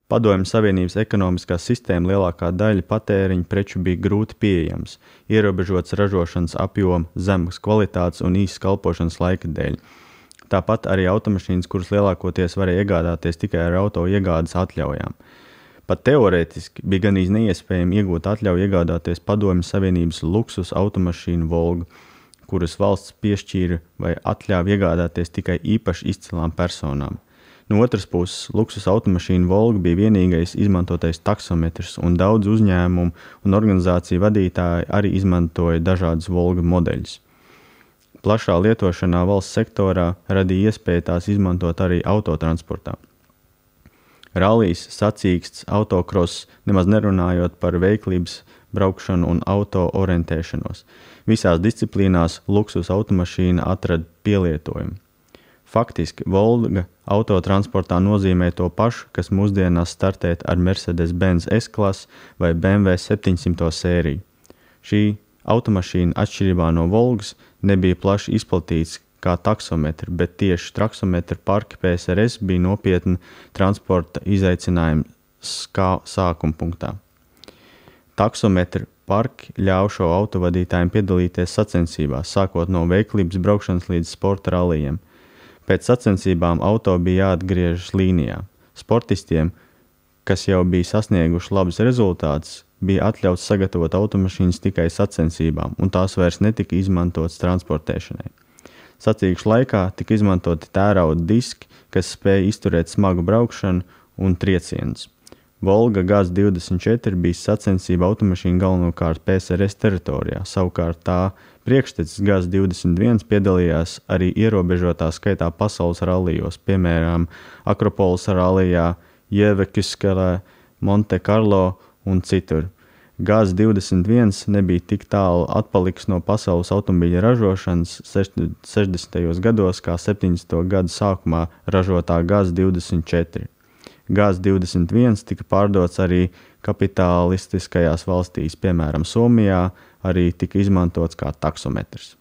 Padomju Savienības ekonomiskā sistēma lielākā daļa patēriņa preču bija grūti pieejams, ierobežots ražošanas apjoma, zemes kvalitātes un īsas kalpošanas laika dēļ. Tāpat arī automašīnas, kuras lielākoties varēja iegādāties tikai ar auto iegādes atļaujām. Pat teorētiski bija gandrīz neiespējami iegūt atļauju iegādāties Padomju Savienības luksus automašīnu Volgu, kuras valsts piešķīra vai atļāva iegādāties tikai īpaši izcilām personām. No otras puses, luksus automašīna Volga bija vienīgais izmantotais taksometrs, un daudz uzņēmumu un organizāciju vadītāji arī izmantoja dažādus Volga modeļus. Plašā lietošanā valsts sektorā radīja iespēju tās izmantot arī autotransportā. Rallijs, sacīksts, autokross, nemaz nerunājot par veiklības braukšanu un auto orientēšanos. Visās disciplīnās luksus automašīna atrada pielietojumu. Faktiski, Volga autotransportā nozīmē to pašu, kas mūsdienās startēt ar Mercedes-Benz S-klases vai BMW 700 sēriju. Šī automašīna, atšķirībā no Volgas, nebija plaši izplatīts kā taksometri, bet tieši taksometru parki PSRS bija nopietna transporta izaicinājuma sākuma punktā. Taksometru parki ļauj šo autovadītājiem piedalīties sacensībās, sākot no veiklības braukšanas līdz sporta rallijiem. Pēc sacensībām auto bija jāatgriežas līnijā. Sportistiem, kas jau bija sasnieguši labus rezultātus, bija atļauts sagatavot automašīnas tikai sacensībām, un tās vairs netika izmantotas transportēšanai. Sacīkšu laikā tika izmantoti tērauda diski, kas spēja izturēt smagu braukšanu un triecienus. Volga GAZ-24 bija sacensība automašīna galvenokārt PSRS teritorijā, savukārt tā priekštecis GAZ-21 piedalījās arī ierobežotā skaitā pasaules rallijos, piemēram, Akropolis rallijā, Jēvekiskalē, Monte Carlo un citur. GAZ-21 nebija tik tālu atpaliks no pasaules automobīļa ražošanas 60. gados kā 70. gadu sākumā ražotā GAZ-24. GAZ-21 tika pārdots arī kapitalistiskajās valstīs, piemēram, Somijā, arī tika izmantots kā taksometrs.